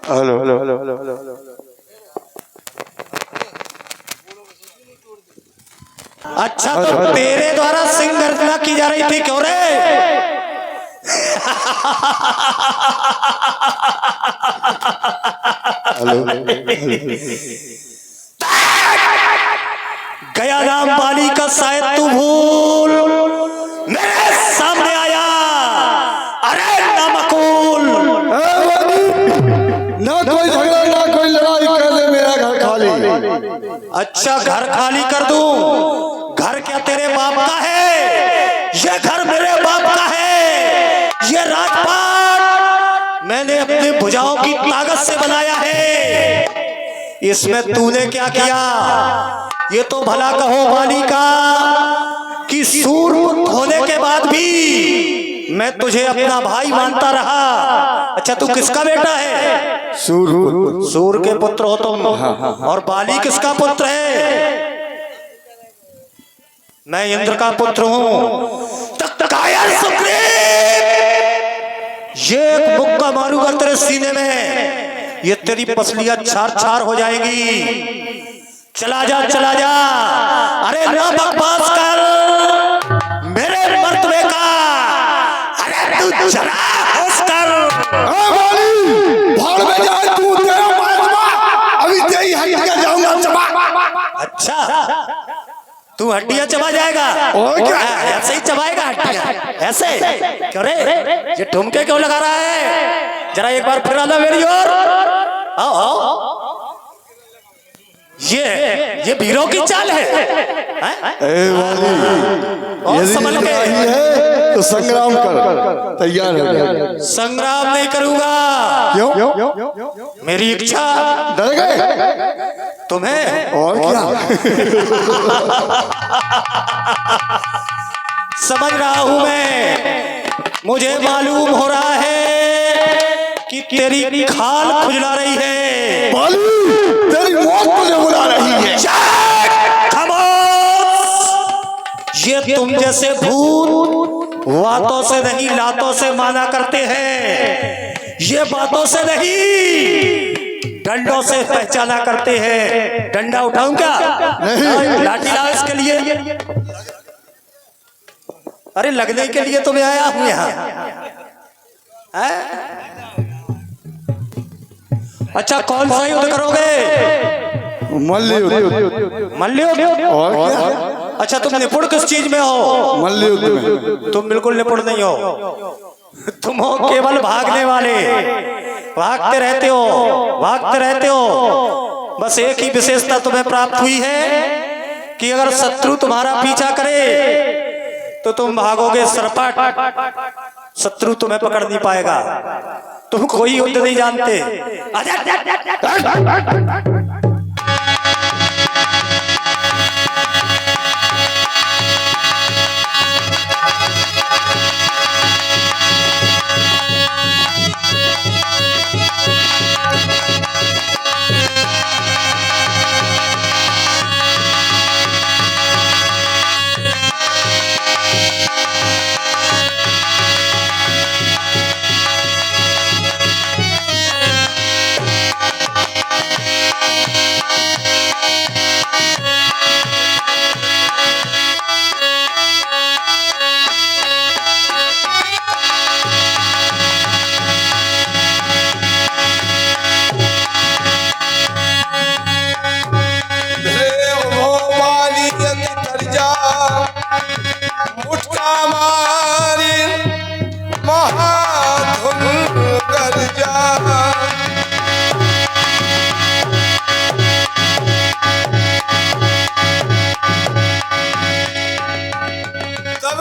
Hello hello hello hello hello hello. अच्छा तो तेरे द्वारा सिंह गर्जना की जा रही थी क्यों रे? गया नाम बाली का शायद तू भूल मेरे सामने आया। अरे नमकूल, ना कोई झगड़ा ना कोई लड़ाई कर ले, मेरा घर खाली। अच्छा घर खाली कर दूं? घर क्या तेरे बाप का है? ये घर मेरे बाप का है। ये राजपाट मैंने अपनी भुजाओं की ताकत से बनाया है। इसमें तूने क्या किया? ये तो भला कहो बाली का कि सूरपुत्र होने के बाद भी मैं तुझे अपना भाई मानता रहा। अच्छा तू किसका बेटा है? सूर के पुत्र हो तुम। और बाली किसका पुत्र है? मैं इंद्र का पुत्र हूं। ये एक मुक्का मारूंगा तेरे सीने में, ये तेरी पसलियां छार छार हो जाएगी। चला जा चला जा। अरे ना बकवास कर मेरे मर्तबे का। अरे तू चला होश कर। भाड़ में जाए तू, तेरा माजमा अभी तेरी हड्डियां जाऊंगा चबा। अच्छा तू हड्डियां चबा जाएगा? और क्या? ऐसे ही चबाएगा हड्डियां? ऐसे क्यों रे? ये ठुमके क्यों लगा रहा है? जरा एक बार फिर आना मेरी ओर। आओ आओ। ये वीरों की चाल है। और संभल के है तो संग्राम कर, तैयार हो जा। संग्राम नहीं करूंगा। क्यों? मेरी इच्छा। डर गए? तुम्हें और क्या? समझ रहा हूं मैं। मुझे मालूम हो रहा है कि तेरी खाल खुजला रही है। बाली, तेरी मौत तुझे बुला रही है। खामोश! ये तुम जैसे भूत बातों से नहीं लातों से माना करते हैं। ये बातों से नहीं डंडों से पहचाना करते हैं। डंडा उठाऊं क्या? नहीं। लाठी लाओ इसके लिए। अरे लगने के लिए तो मैं आया हूं यहाँ। अच्छा कौन सा युद्ध करोगे? मल्लयुद्ध। मल्लयुद्ध? और क्या? अच्छा तुम निपुण किस चीज में हो? मल्लयुद्ध में। तुम बिल्कुल निपुण नहीं हो। तुम हो केवल भागने वाले। भागते रहते हो, भागते रहते हो। बस एक ही विशेषता तुम्हें प्राप्त हुई है कि अगर शत्रु तुम्हारा पीछा करे तो तुम भागोगे सरपट, शत्रु तुम्हें पकड़ नहीं पाएगा। तुम कोई युद्ध नहीं जानते।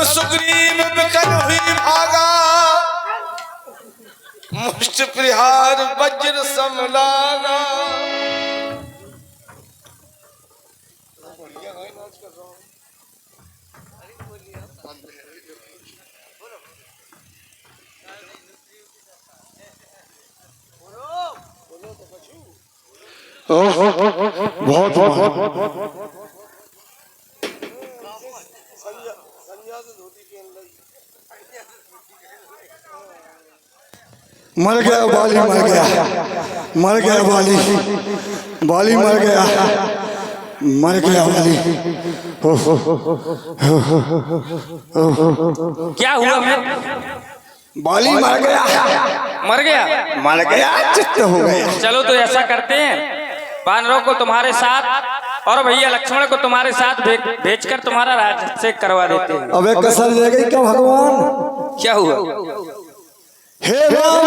सुग्रीव बिकन हुई भागा, मुष्ट प्रहार वज्र सम लागा। बहुत मर गया बाली, मर गया, मर गया बाली, बाली मर गया, मर गया बाली। क्या हुआ? मैं बाली मर गया, मर गया? मर गया, चित्त हो गया। चलो तो ऐसा करते हैं, वानरों को तुम्हारे साथ और भैया लक्ष्मण को तुम्हारे साथ भेजकर तुम्हारा राज्याभिषेक करवा देते हैं। अब एक कसर रह गई क्या भगवान? क्या हुआ? हे राम,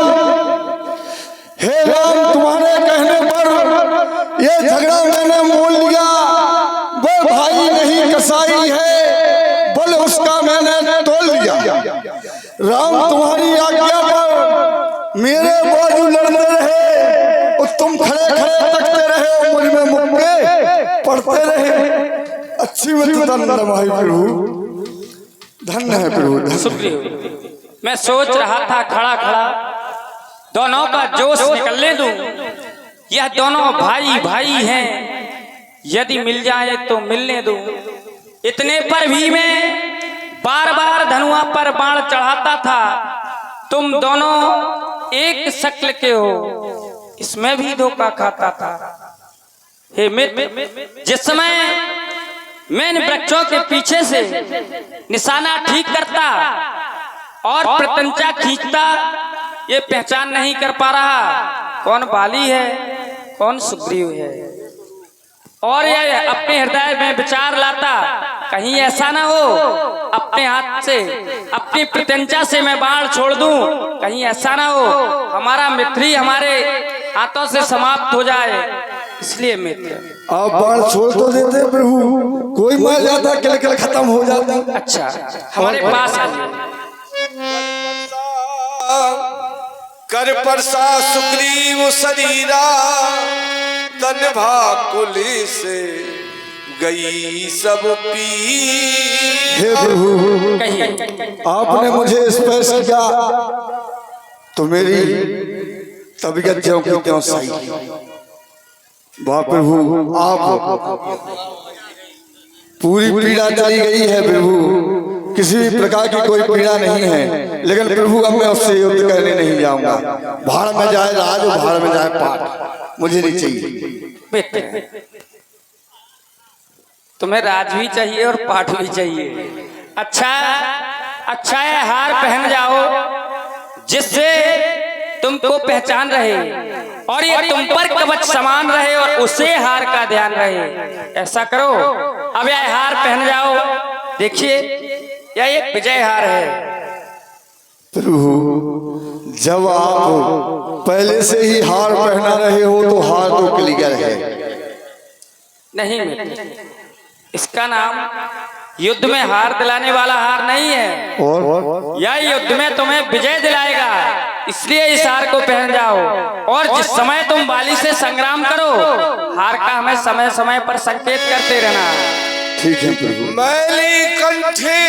हे राम, तुम्हारे कहने पर ये झगड़ा मैंने मोल लिया। वो भाई नहीं कसाई है, बल उसका मैंने तोल लिया। राम तुम्हारी आज्ञा पर मेरे बाजू लड़ते रहे और तुम खड़े खड़े तकते रहे, मुझ में मुक्के पढ़ते रहे। अच्छी धन्य भाई प्रभु, धन्य है प्रभु। सुप्रिय, मैं सोच रहा था खड़ा खड़ा दोनों का जोश निकलने दूं। यह दोनों भाई भाई हैं, यदि मिल जाए तो मिलने दूं। इतने पर भी मैं बार बार धनुआ पर बाण चढ़ाता था। तुम दोनों एक शक्ल के हो, इसमें भी धोखा खाता था। हे मित्र, जिस समय मैं इन वृक्षों के पीछे से निशाना ठीक करता और प्रत्यंचा खींचता, ये पहचान नहीं कर पा रहा कौन बाली है कौन सुग्रीव है। और ये अपने हृदय में विचार लाता, कहीं ऐसा ना हो अपने हाथ से, अपनी प्रत्यंचा से मैं बाण छोड़ दूं, कहीं ऐसा ना हो हमारा मित्र ही हमारे हाथों से समाप्त हो जाए। इसलिए मित्र, आप बाण छोड़ तो देते प्रभु, कोई मर जाता, किल किल खत्म हो जाता। अच्छा हमारे पास आइए। कर परसा सुग्रीव शरीरा, तन भाकुली से गई सब पी। हे प्रभु, कहिए। आपने मुझे स्पर्श किया तो मेरी तबीयत ज्यों की त्यों सही। वाह प्रभु, आप पूरी पीड़ा चली गई है प्रभु, किसी भी प्रकार की कोई पीड़ा नहीं है। लेकिन प्रभु अब मैं उससे युद्ध करने नहीं जाऊंगा। भाड़ में जाए राज, भाड़ में जाए पाठ, मुझे नहीं चाहिए। तुम्हें राज भी चाहिए और पाठ भी चाहिए। अच्छा अच्छा है, हार पहन जाओ जिससे तुमको पहचान रहे और ये तुम पर कवच समान रहे और उसे हार का ध्यान रहे। ऐसा करो, अब यह हार पहन जाओ। देखिए यह एक विजय हार है। प्रभु, जब आप पहले से ही हार पहना रहे हो तो हार तो क्लियर है। नहीं मित्र, इसका नाम युद्ध में हार दिलाने वाला हार नहीं है, और यह युद्ध में तुम्हें विजय दिलाएगा। इसलिए इस हार को पहन जाओ और जिस समय तुम बाली से संग्राम करो, हार का हमें समय समय पर संकेत करते रहना। ठीक है प्रभु। मैली कंठे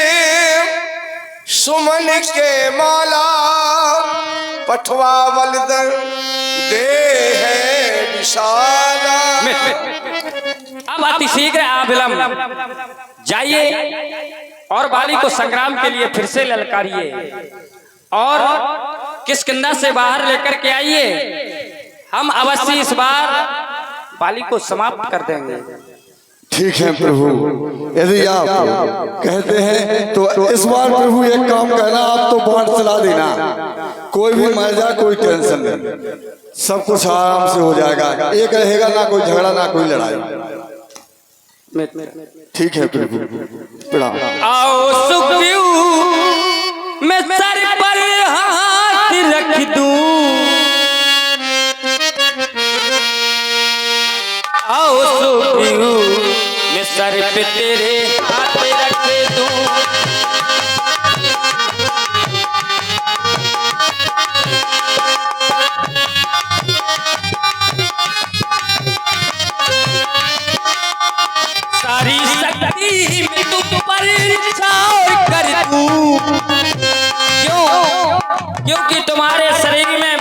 सुमन के माला, पठवा बलदर दे है विशाला। अब अति शीघ्र अविलंब जाइए और बाली को संग्राम के लिए फिर से ललकारिए और किष्किंधा से बाहर लेकर के आइए। हम अवश्य इस बार बाली को समाप्त कर देंगे। ठीक है प्रभु, यदि आप कहते हैं तो इस बार प्रभु एक काम करना, आप तो बाण चला देना, कोई भी मर जाए कोई टेंशन नहीं, सब कुछ आराम से हो जाएगा। एक रहेगा, ना कोई झगड़ा ना कोई लड़ाई। ठीक है प्रभु, प्रणाम। आओ सुग्रीव, मैं सर पर हाथ रख दूं, आओ सुग्रीव, मैं सर पे तेरे हाथ रख दूं। सारी शक्ति में तुम पर छाव कर दूं, क्यों? क्योंकि तुम्हारे शरीर में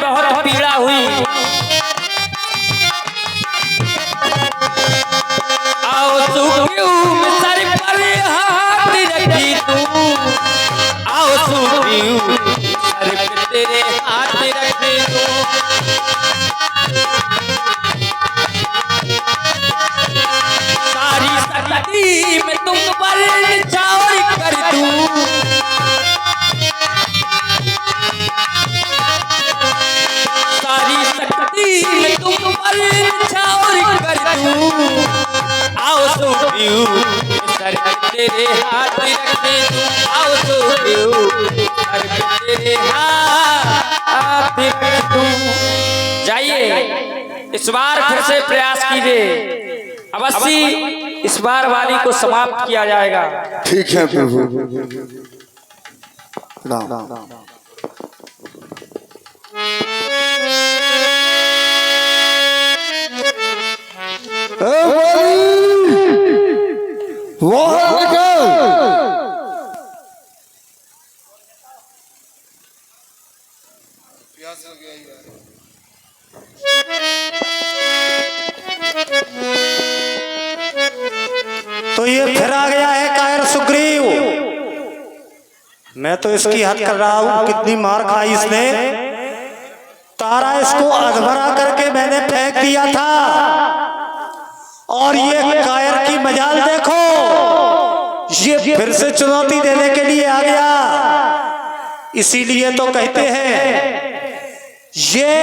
पर छावर कर दूं आओ सो पियो सर पे तेरे हाथ रख दूं आओ सो पियो सर पे तेरे हाथ रख दूं। जाइए इस बार फिर से प्रयास कीजिए, अवश्य इस बार वाली को समाप्त किया जाएगा। ठीक है प्रभु। राम तो ये फिर आ गया है कायर सुग्रीव। मैं तो इसकी हद कर रहा हूं, कितनी मार खाई इसने। तारा इसको अधमरा करके मैंने फेंक दिया था और ये कायर की मजाल देखो, ये फिर से चुनौती देने के लिए आ गया। इसीलिए तो कहते हैं ये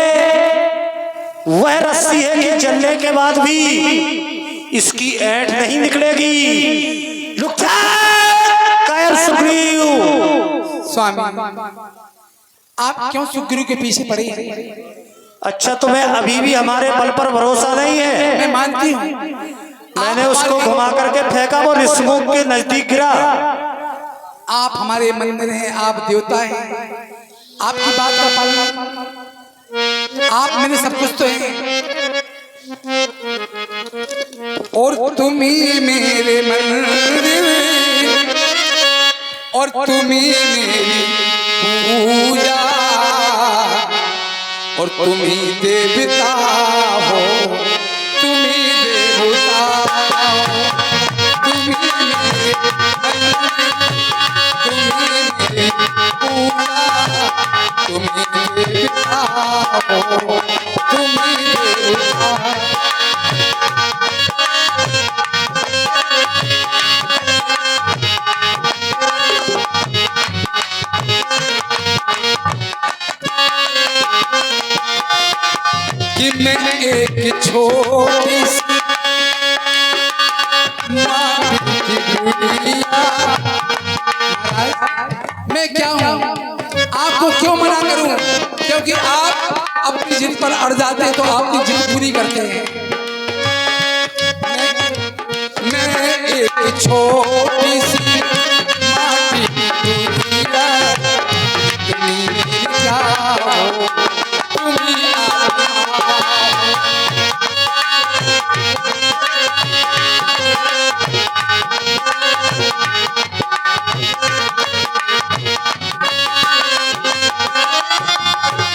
वह रस्सी है कि जलने के बाद भी इसकी ऐंठ नहीं निकलेगी। रुक जा कायर सुग्रीव। स्वामी आप क्यों सुग्रीव के पीछे पड़े हैं? अच्छा तुम्हें अभी भी हमारे बल पर भरोसा नहीं है? मैं मानती हूँ। मैंने उसको घुमा करके फेंका, वो ऋषमुख के नजदीक गिरा। आप हमारे मंदिर हैं, आप देवता हैं, आपकी बात का पालन, आप मेरे सब कुछ तो हैं और तुम ही मेरे मंदिर और तुम ही मेरी पूजा और तुम ही देवता हो, तुम ही देवता हो, तुम ही मेरे मंदिर, तुम ही मेरी पूजा, तुम ही देवता हो, तुम ही देवता हो। कि मैं एक छोटी सी माटी की गुड़िया, मैं क्या हूँ आपको क्यों मना करूं? क्योंकि आप अपनी जिद पर अड़ जाते हैं तो आपकी जिद पूरी करते हैं। मैं एक छोटी सी माटी की गुड़िया, तुम क्या हो, तुम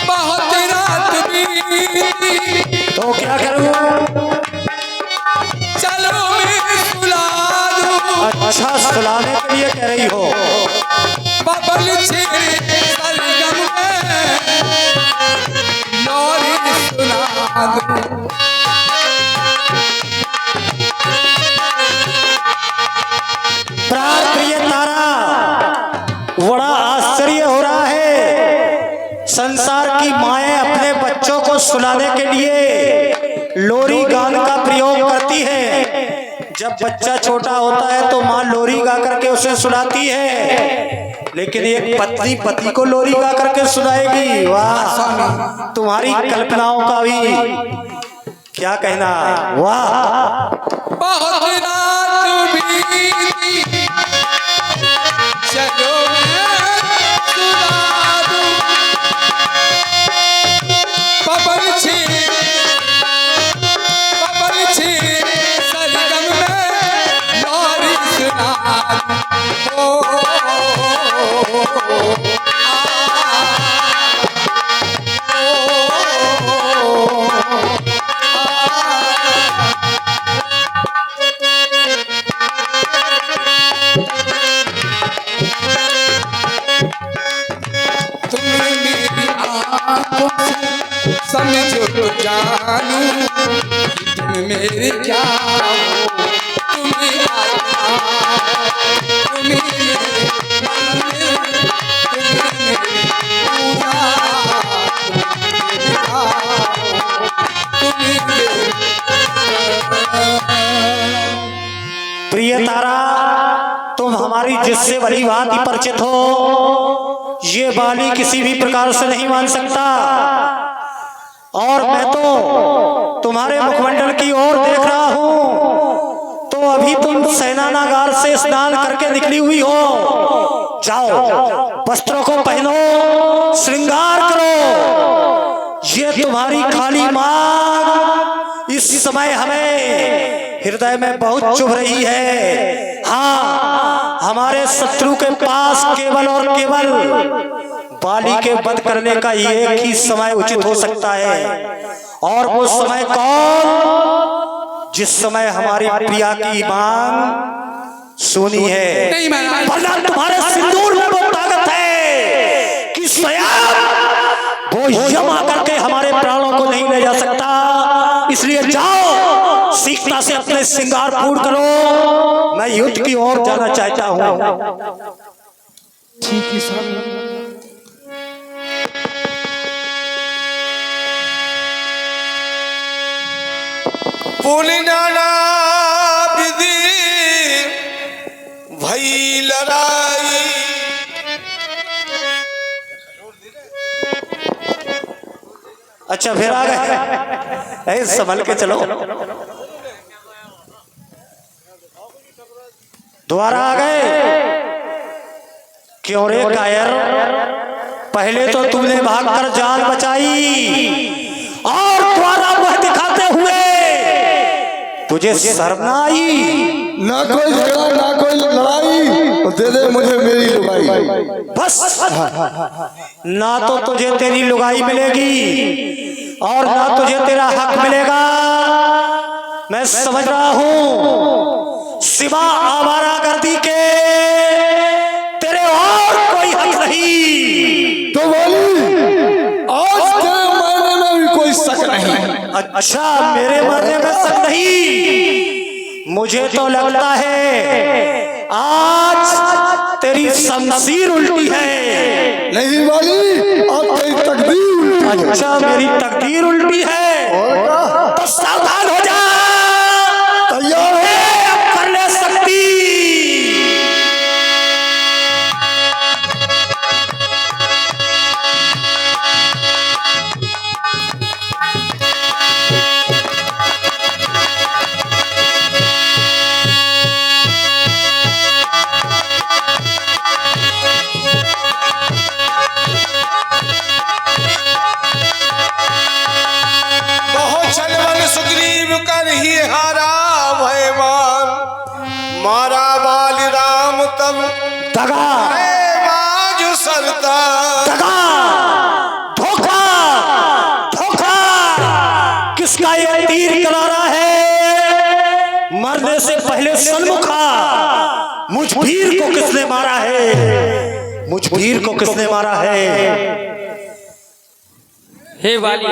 बहुत रात बीती तो क्या करूं? चलो मैं सुला दूं। अच्छा सुलाने के लिए कह रही हो? बबल छेड़े सरगम में लोरी सुना दूं। प्राण प्रिय तारा, बड़ा आश्चर्य हो रहा है। संसार की माएं अपने बच्चों को सुलाने के लिए लोरी गान का प्रयोग करती है। जब बच्चा छोटा होता है तो माँ लोरी गा करके उसे सुलाती है, लेकिन एक पत्नी पति को लोरी गा करके सुनाएगी। वाह, तुम्हारी कल्पनाओं का भी क्या कहना। वाह, बहुत रात बीती चलो मैं सुला दूं। बबल छेड़े सरगम में लोरी सुना दूं। तुम मेरी आंखों से समझो तो जानूं कि तुम मेरे क्या हो, तुम मेरे मंदिर, तुम मेरी पूजा, तुम मेरे तारा, तुम हमारी जिससे भली भांति परिचित हो, ये बाली किसी भी प्रकार से नहीं मान सकता। और मैं तो तुम्हारे मुखमंडल की ओर देख रहा हूं, तो अभी तुम सेनानागार से स्नान करके निकली हुई हो। जाओ, वस्त्रों को पहनो, श्रृंगार करो। ये तुम्हारी खाली मांग इस समय हमें हृदय में बहुत चुभ रही है। हाँ, हमारे शत्रु के पास केवल और केवल बाली के वध करने का एक ही समय उचित हो सकता है, और वो समय कौन? जिस समय हमारी प्रिया की मांग सुनी है। नहीं महाराज, वरना तुम्हारे सिंदूर में वो ताकत है कि स्वयं वो यम आकर के हमारे प्राणों को नहीं ले जा सकता। इसलिए जाओ, शीघ्रता से अपने श्रृंगार पूर्ण करो। मैं युद्ध की ओर जाना चाहता हूँ। ठीक है साहब। पुलिनाना विधि भई लड़ाई, अच्छा फिर आ गए, संभल के चलो। दोबारा आ गए। क्यों रे कायर, पहले तो तुमने भागकर जान बचाई और द्वारा वह दिखाते हुए तुझे शर्म ना आई? ना कोई झगड़ा ना कोई लड़ाई, दे दे मुझे मेरी लुगाई। बस, ना तो तुझे तेरी लुगाई मिलेगी और ना तुझे तेरा हक मिलेगा। मैं समझ रहा हूं, सिवा आवारागर्दी के तेरे और कोई हक नहीं। तो बोली, आज तेरे मरने में भी कोई शक नहीं। अच्छा, मेरे मरने में शक नहीं? मुझे तो लगता है आज तेरी शमशीर उल्टी है। नहीं वाली, अब तेरी तकदीर उल्टी है। अच्छा, मेरी तकदीर उल्टी है तो सावधान हो जा। तैयार हो। अब कर ले सकती। बहुत छलवन सुग्रीव कर ही हारा भयमान, मारा बाली राम तब दगा, बाजू सरता। दगा, धोखा, धोखा। किसका ये तीर करारा है? मरने से पहले सन्मुखा। मुझ वीर को किसने मारा है? मुझ वीर को किसने मारा है? हे वाली,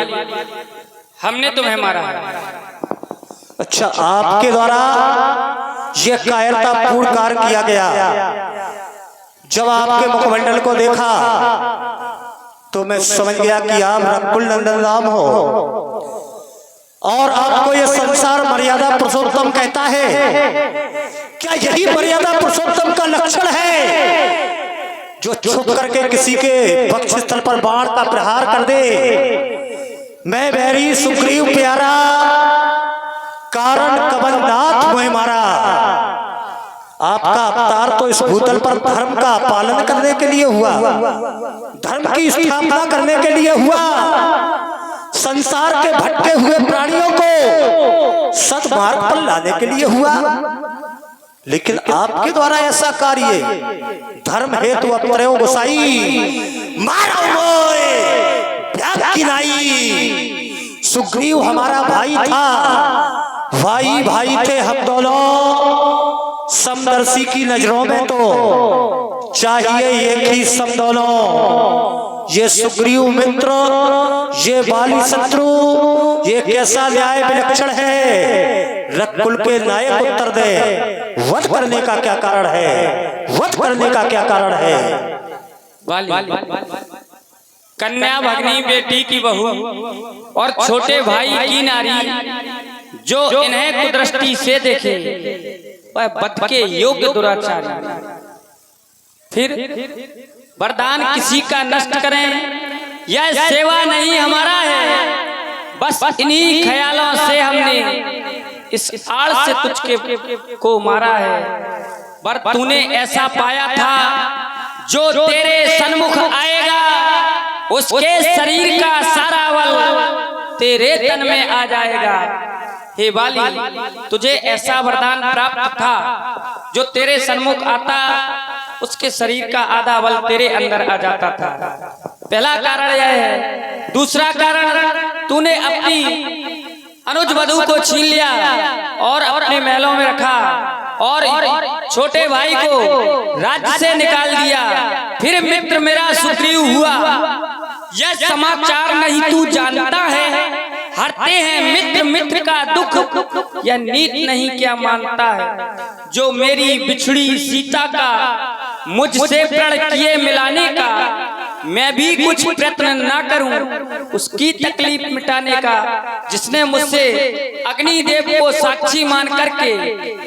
हमने तुम्हें मारा है। अच्छा, आपके द्वारा यह कायरतापूर्ण कार्य किया गया। जब आपके मुखमंडल को देखा तो मैं समझ गया कि आप रकुल नंदन राम हो और आपको यह संसार मर्यादा पुरुषोत्तम कहता है। क्या यही मर्यादा पुरुषोत्तम का लक्षण है जो छुप करके किसी के वक्षस्थल पर बाण का प्रहार कर दे? मैं बैरी सुग्रीव प्यारा, कारण कबंधनाथ मुझे मारा। आपका अवतार तो इस भूतल पर धर्म का पालन करने के लिए हुआ, धर्म की स्थापना करने के लिए हुआ, संसार के भटके हुए प्राणियों को सत्मार्ग पर लाने के लिए हुआ। लेकिन आपके द्वारा ऐसा कार्य धर्म हेतु अपत्रो गोसाई मारो मोए की नाई। सुग्रीव हमारा भाई था, भाई भाई थे हम दोनों। समदर्शी की नजरों में तो चाहिए एक ही सम दोनों। ये सुग्रीव मित्र, ये बाली शत्रु, ये कैसा न्याय विलक्षण है? रकुल के नायक उत्तर दे, वध करने का क्या कारण है? वध करने का क्या कारण है? वाली, कन्या भगनी बेटी की बहू और छोटे भाई की नारी जो इन्हें कुदृष्टि से देखे वह बद के योग्य दुराचारी। फिर वरदान किसी का नष्ट करें, यह सेवा नहीं हमारा है। बस इन्हीं ख्यालों से हमने इस आड़ से तुझके को मारा है। पर तूने ऐसा पाया था जो तेरे सन्मुख आएगा, उसके शरीर का सारा बल तेरे तन में आ जाएगा। हे बाली, तुझे ऐसा वरदान प्राप्त था, जो तेरे सन्मुख आता उसके शरीर का आधा बल तेरे अंदर आ जाता था। पहला कारण यह है। दूसरा कारण, तूने अपनी अनुज वधू को छीन लिया और अपने महलों में रखा और छोटे भाई को राज्य से निकाल दिया। फिर मित्र मेरा सुग्रीव हुआ। यह समाचार नहीं तू जानता है, हरते हैं मित्र मित्र का दुख, यह नीत नहीं क्या मानता है। जो मेरी बिछड़ी सीता का मुझसे प्रण किए मिलाने का, मैं भी कुछ प्रयत्न ना करूं उसकी तकलीफ मिटाने का। जिसने मुझसे अग्निदेव को साक्षी मान करके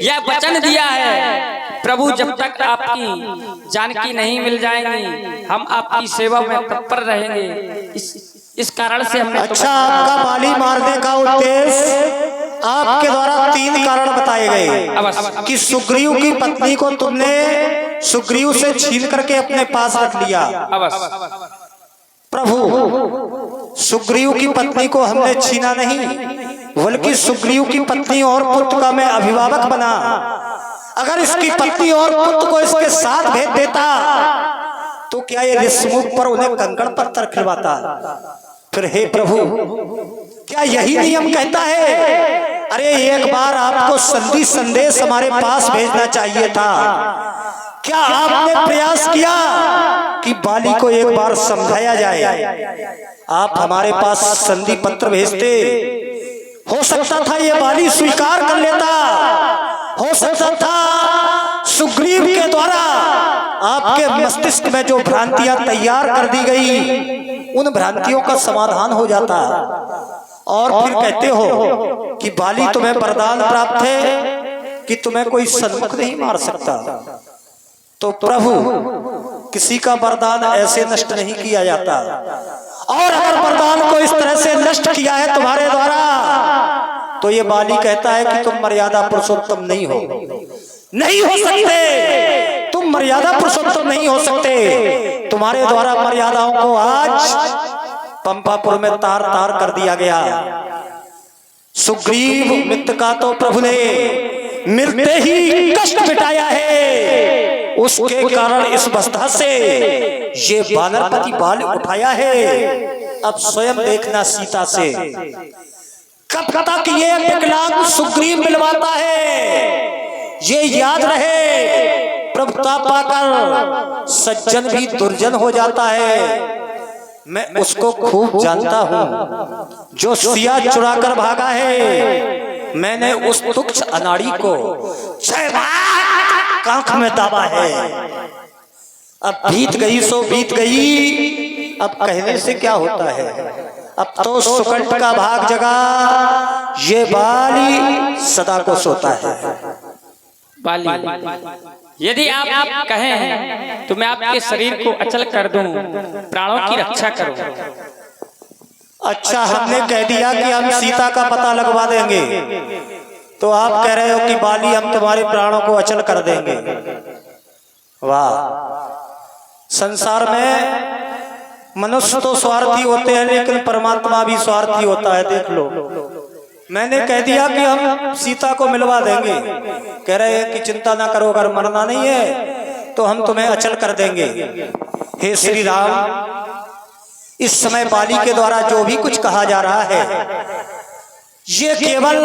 यह वचन दिया है, प्रभु जब तक आपकी जानकी नहीं मिल जाएंगी, हम आपकी सेवा में तत्पर रहेंगे। इस कारण से हमने अच्छा, आपका बाली मारने का उद्देश्य आपके द्वारा 3 कारण बताए गए कि सुग्रीव की पत्नी को तुमने सुग्रीव से छीन करके अपने पास रख लिया। प्रभु, सुग्रीव की पत्नी को हमने छीना नहीं, बल्कि सुग्रीव की पत्नी और पुत्र का मैं अभिभावक बना। अगर इसकी पत्नी और पुत्र को इसके साथ भेज देता तो क्या ये ऋषमुख पर उन्हें कंकड़ पत्थर खिलवाता? फिर हे प्रभु, क्या यही नियम कहता है? अरे एक बार आपको संधि संदेश हमारे पास भेजना चाहिए था। क्या आपने प्रयास किया कि बाली को एक बार समझाया जाए? आप हमारे पास संधि पत्र भेजते, हो सकता था ये बाली स्वीकार कर लेता, हो सकता था सुग्रीव के द्वारा आपके मस्तिष्क में जो भ्रांतियां तैयार कर दी गई, उन भ्रांतियों का समाधान हो जाता। और फिर कहते हो कि बाली तुम्हें वरदान प्राप्त है कि तुम्हें कोई सन्मुख नहीं मार सकता। तो प्रभु, किसी का वरदान ऐसे नष्ट नहीं किया जाता, और अगर वरदान को इस तरह से नष्ट किया है तुम्हारे द्वारा, तो ये बाली कहता है कि तुम मर्यादा पुरुषोत्तम नहीं हो सकते। तुम मर्यादा पुरुषोत्तम नहीं हो सकते। तुम्हारे द्वारा मर्यादाओं को आज पंपापुर में तार तार कर दिया गया। सुग्रीव मित्र का तो प्रभु ने मिलते ही कष्ट मिटाया है, उसके कारण इस अवस्था से ये वानरपति बाल उठाया है। अब स्वयं देखना सीता से कब तक ये विकलांग सुग्रीव मिलवाता है। ये याद रहे, प्रभुता पाकर सज्जन भी दुर्जन हो जाता है। मैं उसको खूब जानता हूँ जो सिया चुरा कर भागा है। मैंने उस तुच्छ अनाड़ी को कांख में दाबा है। अब बीत गई सो बीत गई, अब कहने से क्या होता है। अब तो सुकंठ का भाग जगा, ये बाली सदा को सोता है। बाली, यदि आप कहें तो मैं आपके शरीर को अचल कर दूं, प्राणों की रक्षा करूं। अच्छा, हमने कह दिया कि हम सीता का पता लगवा देंगे, तो आप कह रहे हो कि बाली हम तुम्हारे प्राणों को अचल कर देंगे। वाह! संसार में मनुष्य तो स्वार्थी होते हैं, लेकिन परमात्मा भी स्वार्थी होता है। देख लो, मैंने कह दिया कि हम सीता को मिलवा देंगे, कह रहे हैं कि चिंता ना करो, अगर मरना नहीं है तो हम तुम्हें अचल कर देंगे। हे श्री राम, इस समय बाली के द्वारा जो भी कुछ कहा जा रहा है, ये केवल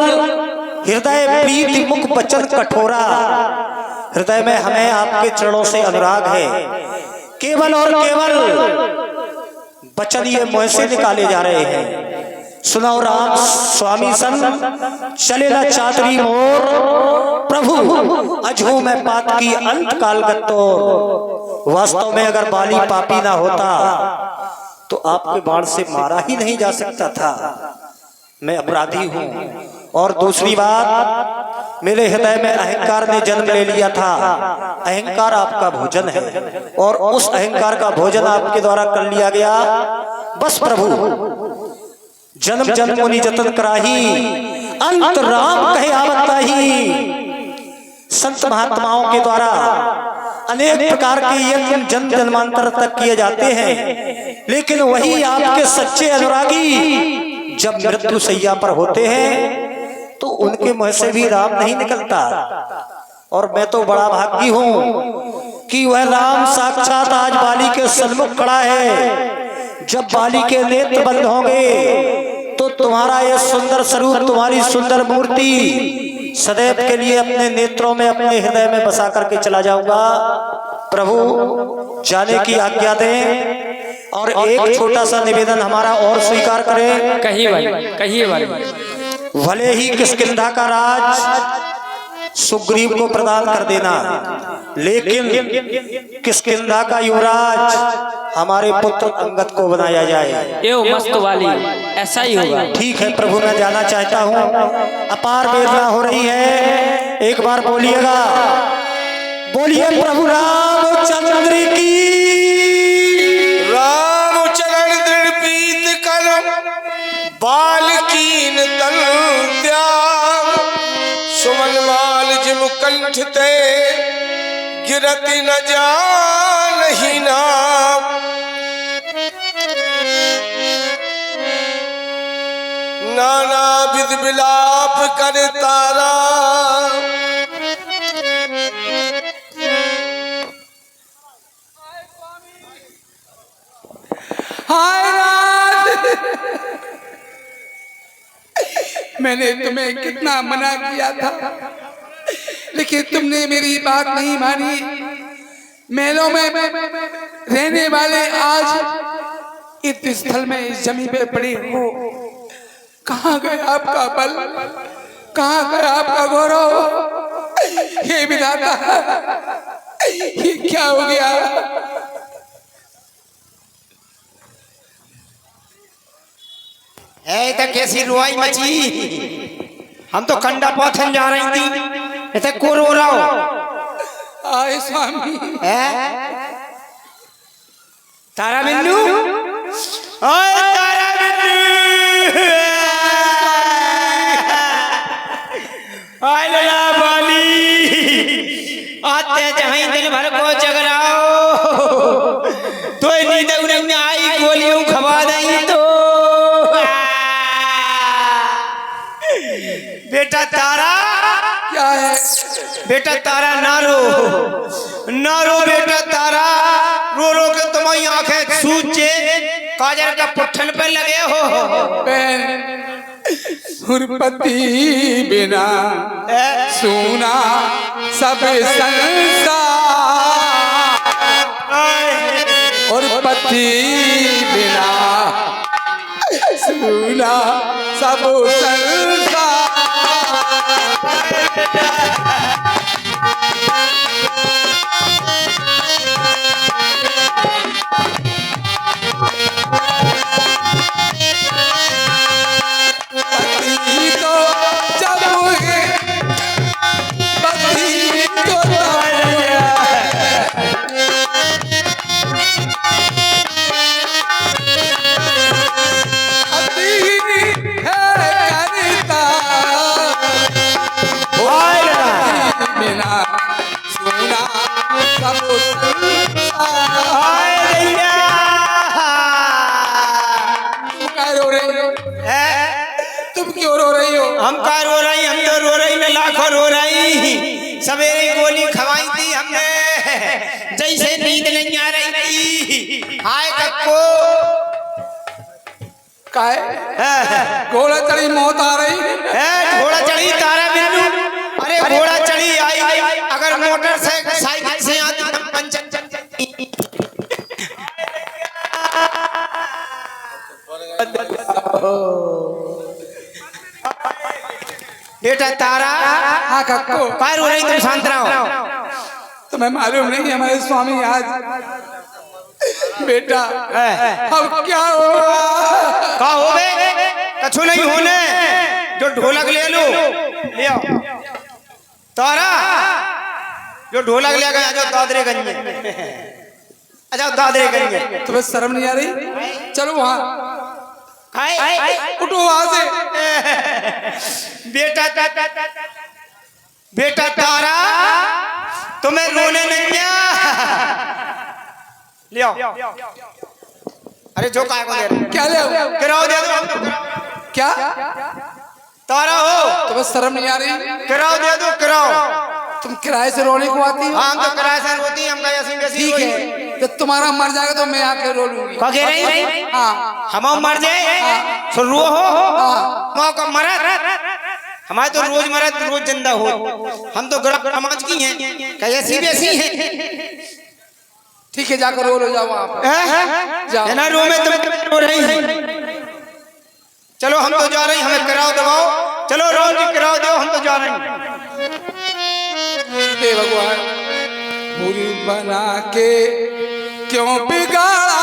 हृदय प्रीति मुख वचन कठोरा। हृदय में हमें आपके चरणों से अनुराग है। केवल और केवल वचन ये मुंह से निकाले जा रहे हैं। सुनाओ राम स्वामी सन चलेला चातरी मोर, प्रभु अजहू में पात की अंत काल गत्तो। वास्तव में अगर बाली पापी ना होता तो आपके बाण से मारा ही नहीं जा सकता था। मैं अपराधी हूँ, और दूसरी बात, मेरे हृदय में अहंकार ने जन्म ले लिया था। अहंकार आपका भोजन है और उस अहंकार का भोजन आपके द्वारा कर लिया गया। बस प्रभु, जन्म जन्म मुनि जतन कराही, अंत राम कहे आवत ताही। संत महात्माओं के द्वारा अनेक प्रकार के यज्ञ जन्म जन्मांतर तक किए जाते हैं, लेकिन वही आपके सच्चे अनुरागी जब मृत्यु सैया पर होते हैं तो उनके मुंह से भी राम नहीं निकलता। और मैं तो बड़ा भाग्यी हूं कि वह राम साक्षात आज बाली के सन्मुख खड़ा है। जब बाली के नेत्र बंद होंगे तो तुम्हारा यह सुंदर स्वरूप, तुम्हारी सुंदर मूर्ति सदैव के लिए अपने नेत्रों में, अपने हृदय में बसा करके चला जाऊंगा। प्रभु जाने की आज्ञा दें और एक छोटा सा निवेदन हमारा और स्वीकार करें। कहिए भाई। भले ही किष्किंधा का राज सुग्रीव को प्रदान कर देना, लेकिन किष्किंधा का युवराज हमारे पुत्र अंगद को बनाया जाए। यो मस्त वाली, ऐसा ही होगा। ठीक है प्रभु, मैं जाना चाहता हूँ। अपार वेदना हो रही है, एक बार बोलिएगा। बोलिए प्रभु रामचंद्र की। रामचरण दृढ़ प्रीत कर बालकीन तन त्याग, सुमन माल जिम कंठ ते गिरति न जानहि नाम। नाना विध विलाप कर तारा, हाय रात, मैंने तुम्हें कितना मना किया था, लेकिन तुमने मेरी बात नहीं मानी। महलों में रहने वाले आज इस स्थल में इस जमीन पे पड़े हो। कहाँ गया आपका बल, कहाँ गया आपका गौरव? हे विधाता, ये क्या हो गया? तो कैसी रुआई मची, हम तो कंडा पौथन जा रही थी, ऐसे को रो रहा हो? आए स्वामी। तारा बिन्नू, ओए तारा बिन्नू, आए लला बाली, आते जहाँ दिल भर को जगराओ, तो नींद उन्हें आई गोलियों खवा दई तो। बेटा तारा, क्या है बेटा तारा? ना रो बेटा तारा, रो रो के तुम्हारी आंखें सूचे काजल का पुट्ठन पे लगे हो। सुरपति बिना सुना सब संसार, और पति बिना सुना सब संसार। तुम क्यों रो रही हो? हम का रो रही, हम तो रो रही, मैं लाखों रो रही। सवेरे गोली खवाई थी हमने, जैसे नींद नहीं आ रही थी। हाय कक्को, घोड़ा चढ़ी मौत आ रही है। घोड़ा चढ़ी तारा बिन्नू, अरे घोड़ा चढ़ी आई, अगर मोटरसाइकिल से आती हम पंचर बेटा तारा। हाँ कक्को, पैर हो रही, तुम शांत रहो। तुम्हें मालूम नहीं हमारे स्वामी आज बेटा अब क्या होगा? का होवे? कछु नहीं होने, जो जो ढोलक ले लो, ले आओ तारा, जो ढोलक ले गया जो दादरेगंज में। अच्छा दादरेगंज में तुम्हें शर्म नहीं आ रही? चलो वहां उठो वहां से। बेटा तारा तुम्हें रोने नहीं गया, ले आओ। अरे जो काय को दे रहे क्या ले आओ? किराओ दे दो। क्या तारा हो तुम्हें शर्म नहीं आ रही? किराओ दे दो, किराओ। तुम किराए से रोने को आती हो? हाँ, हम तो किराए से रोती हैं, हम का ऐसी वैसी ठीक रोई। है, तो तुम्हारा मर जाएगा तो मैं आके रो लूंगी। क्या कह रही? हाँ हम मर जाए तो रो हो मौका मरत, हमारे तो रोज मरत रोज जिंदा हो। हम तो गरीब समाज की हैं, क्या ऐसी वैसी हैं? ठीक है, जाकर रो लो, जाओ वहां पर जाओ। है ना, रो में तुम रो रही हैं। चलो हम तो जा रहे हैं, हमें किराया दबाओ। चलो रोज की किराया दो, हम तो जा रहे हैं। हे भगवान, पूरी बना के क्यों बिगाड़ा,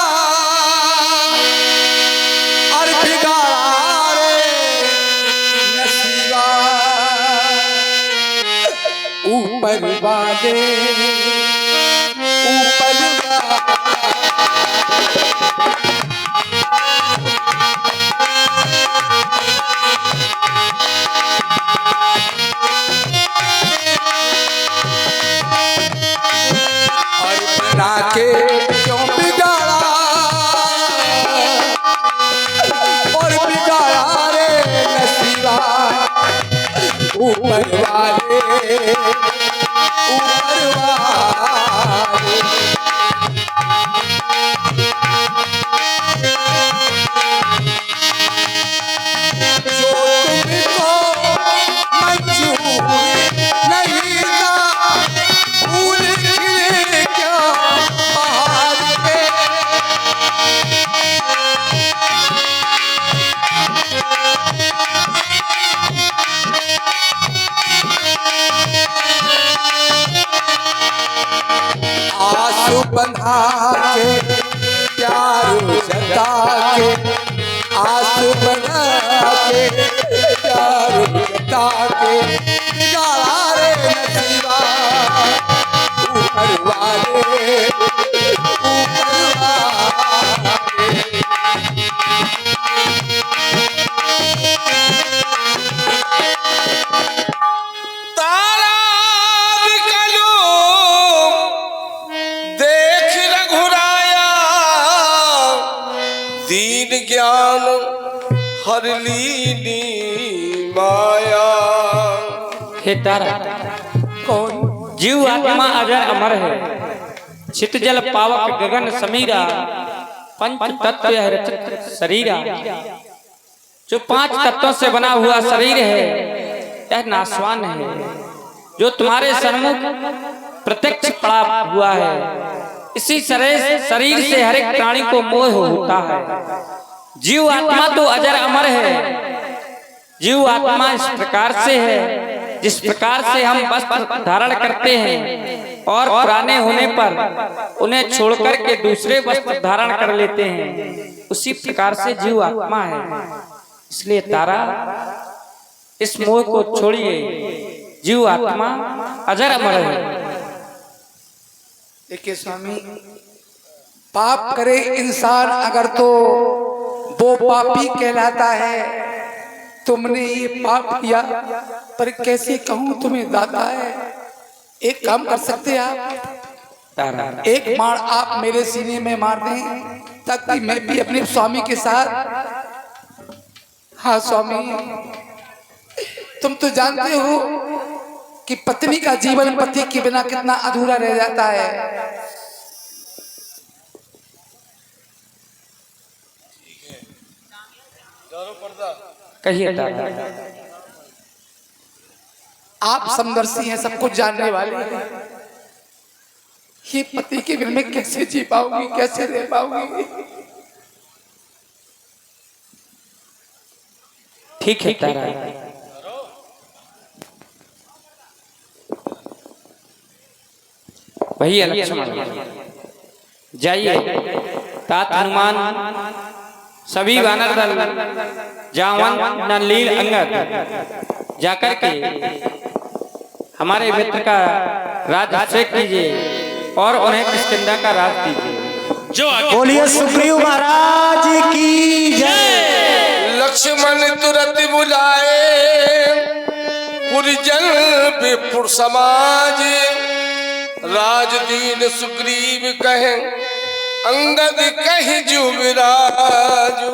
और बिगाड़ा रे नसीबा, ऊपर वाले ऊपर बना के क्यों बिगाड़ा, और बिगाड़ा रे नसीबा, ऊपर वाले ऊपर वाले। जो तुमको मंजूर नहीं था, फूल खिले क्या बाहर पे, आंसू बंधा के प्यार जता के, आंसू बना के प्यार जता के, बिगाड़ा रे नसीबा, ऊपर वाले ऊपर वाले। तारा निकलो देख रघुराया, दीन ज्ञान हर लीनी माया। हे तारा, कौन? जीव आत्मा अजर अमर है, चित जल पावक गगन समीरा, पंच तत्व है रचित शरीरा। जो 5 तत्वों से बना हुआ शरीर है यह नाशवान है, जो तुम्हारे सन्मुख प्रत्यक्ष पड़ा हुआ है। इसी शरीर से हर एक प्राणी को मोह होता है। जीव आत्मा तो अजर अमर है। जीव आत्मा इस प्रकार से है जिस प्रकार से हम वस्त्र धारण करते हैं और पुराने होने पर उन्हें छोड़कर के दूसरे वस्त्र धारण कर लेते हैं, उसी प्रकार से जीव आत्मा है। इसलिए तारा, इस मोह को छोड़िए, जीव आत्मा अजर अमर है। देखिए स्वामी, पाप करे इंसान अगर तो वो पापी कहलाता है। तुमने ये पाप किया, पर कैसे कहूँ तुम्हें दाता है। एक काम कर सकते हैं आप, एक मार आप मेरे सीने में मार दें ताकि मैं भी अपने स्वामी के साथ। हाँ स्वामी, तुम तो जानते हो कि पत्नी का जीवन पति के बिना कितना अधूरा रह जाता है। कहिए तारा। आप समदर्शी हैं, सब कुछ जानने वाले हैं। ये पति के बिना मैं कैसे जी पाऊंगी, कैसे रह पाऊंगी? ठीक है तारा, भैया लक्ष्मण जाइए, तात हनुमान सभी वानर दल जावन नलील अंगद जाकर के हमारे मित्र का राज अभिषेक कीजिए और उन्हें किष्किंधा का राज दीजिए। बोलिए सुग्रीव महाराज की जय। लक्ष्मण तुरंत बुलाए पुरजन विपुर समाज, राजदीन सुग्रीव कहे अंगद कहि जुबराजू।